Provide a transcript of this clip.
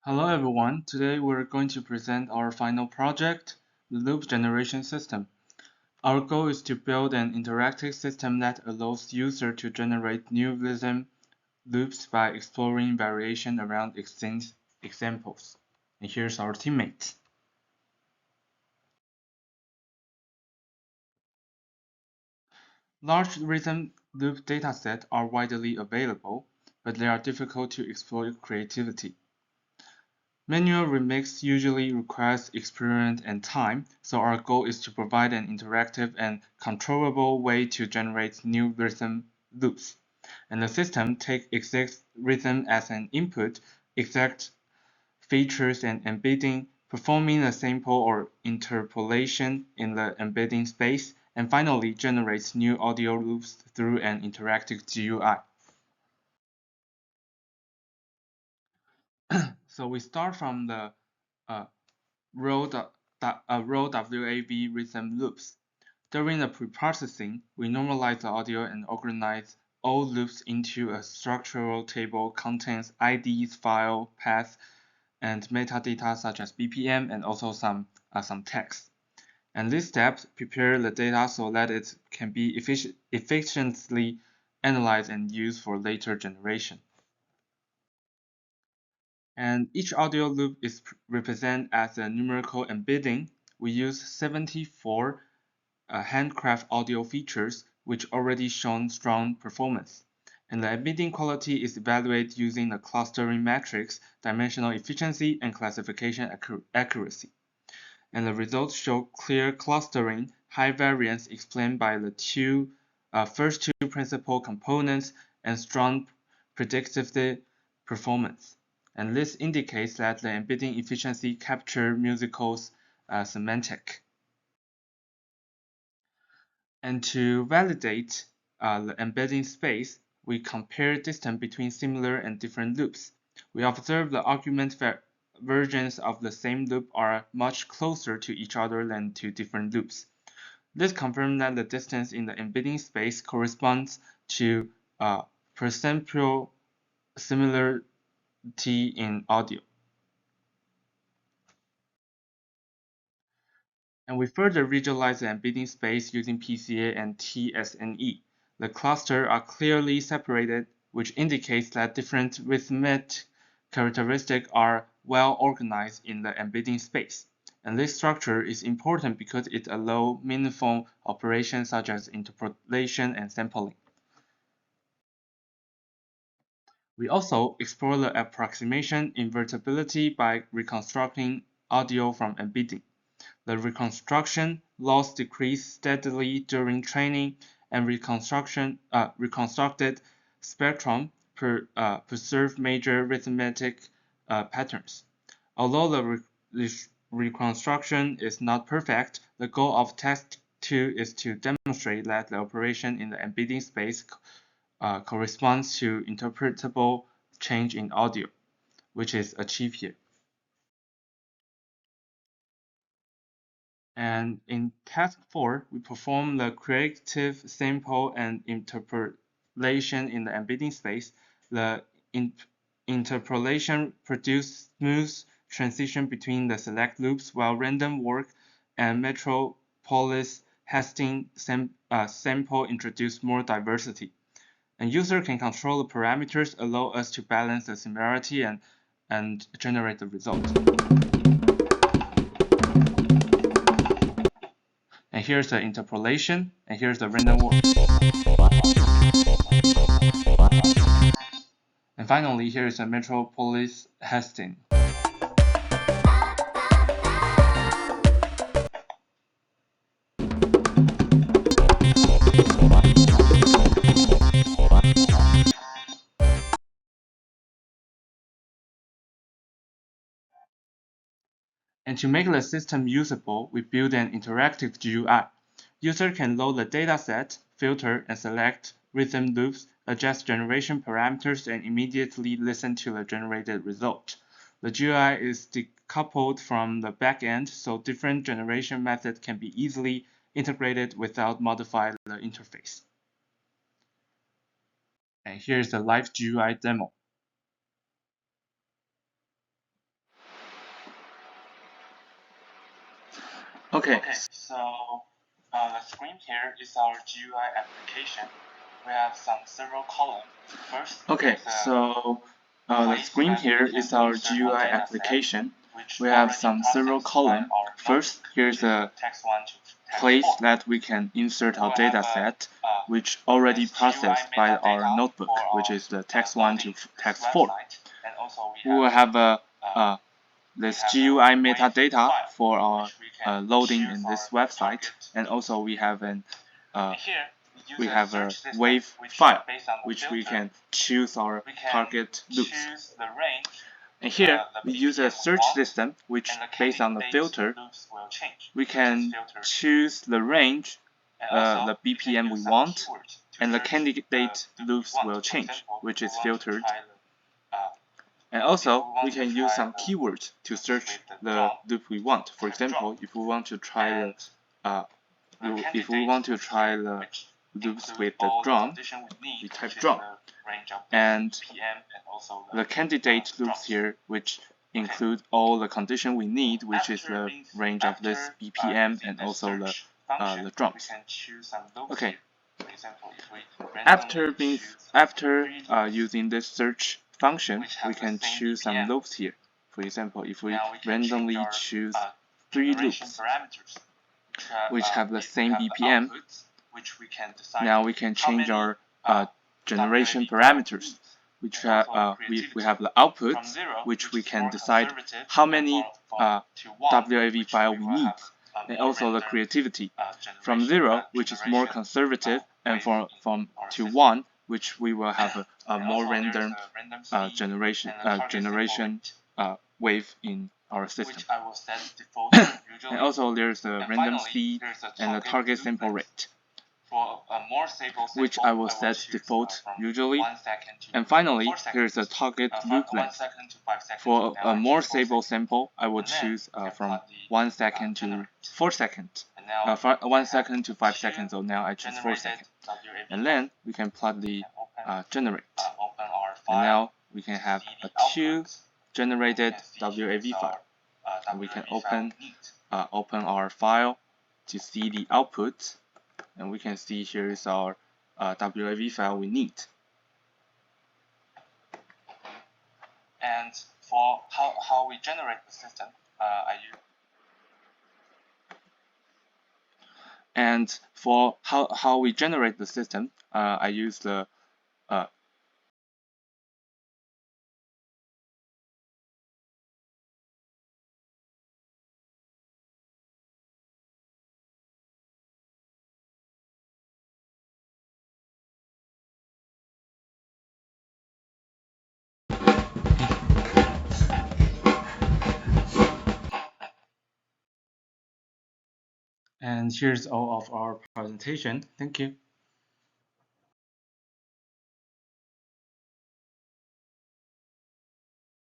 Hello everyone, today we're going to present our final project, the loop generation system. Our goal is to build an interactive system that allows users to generate new rhythm loops by exploring variation around existing examples. And here's our teammates. Large rhythm loop datasets are widely available, but they are difficult to exploit creativity. Manual remix usually requires experience and time, so our goal is to provide an interactive and controllable way to generate new rhythm loops. And the system takes exact rhythm as an input, exact features and embedding, performing a sample or interpolation in the embedding space, and finally generates new audio loops through an interactive GUI. So we start from the uh, row WAV rhythm loops. During the preprocessing, we normalize the audio and organize all loops into a structural table contains IDs, file, paths, and metadata such as BPM and also some text. And these steps prepare the data so that it can be efficiently analyzed and used for later generation. And each audio loop is represented as a numerical embedding. We use 74 handcraft audio features which already shown strong performance. And the embedding quality is evaluated using the clustering metrics, dimensional efficiency, and classification accuracy. And the results show clear clustering, high variance explained by the first two principal components, and strong predictive performance. And this indicates that the embedding efficiency captures musical's semantic. And to validate the embedding space, we compare distance between similar and different loops. We observe the argument versions of the same loop are much closer to each other than to different loops. This confirms that the distance in the embedding space corresponds to perceptual similarity in audio. And we further visualize the embedding space using PCA and TSNE. The clusters are clearly separated, which indicates that different rhythmic characteristics are well organized in the embedding space. And this structure is important because it allows meaningful operations such as interpolation and sampling. We also explore the approximation invertibility by reconstructing audio from embedding. The reconstruction loss decreased steadily during training, and reconstructed spectrum preserve major arithmetic patterns. Although the reconstruction is not perfect, the goal of test 2 is to demonstrate that the operation in the embedding space corresponds to interpretable change in audio, which is achieved here. And in task 4, we perform the creative sample and interpolation in the embedding space. The interpolation produces smooth transition between the select loops, while random walk and metropolis hasting sample introduce more diversity. And user can control the parameters, allow us to balance the similarity and generate the result. And here's the interpolation, and here's the random walk. And finally, here is the metropolis hasting. And to make the system usable, we build an interactive GUI. User can load the dataset, filter, and select rhythm loops, adjust generation parameters, and immediately listen to the generated result. The GUI is decoupled from the backend, so different generation methods can be easily integrated without modifying the interface. And here's the live GUI demo. Okay, so the screen here is our GUI application. We have several columns. First, okay, so the screen here is our GUI application. We have several columns. First, here's a place that we can insert our data set, which already processed by our notebook, which is the text1 to text4. We will have this GUI metadata for our loading in this website, and also we have a wave file which we can choose our target loops. And here we use a search system which, based on the filter, we can choose the range, the BPM we want, and the candidate loops will change, which is filtered. And also, we can use some keywords to search the loop we want. For example, if we want to try the loops with the drum, we type drum. And the candidate loops here, which include all the condition we need, which is the range of this BPM and also the drums. Okay. After using this search function, we can choose some loops here. For example, if we randomly choose 3 loops which have the same BPM, now we can change our generation parameters, which we have the output, which we can decide how many WAV file we need, and also the creativity. From 0, which is more conservative, and from to 1, which we will have a more random generation wave in our system. And also there's a random speed and a target sample rate, which I will set default usually. And finally, here's a target loop length. For a more stable sample, I will choose from 1 second to 4 seconds. 1 second to 5 seconds, so now I choose 4 seconds. And then we can plot the generate. And now we can have a 2 generated WAV file. And we can open our file to see the output. And we can see here is our WAV file we need. And for how we generate the system, I use the And here's all of our presentation. Thank you.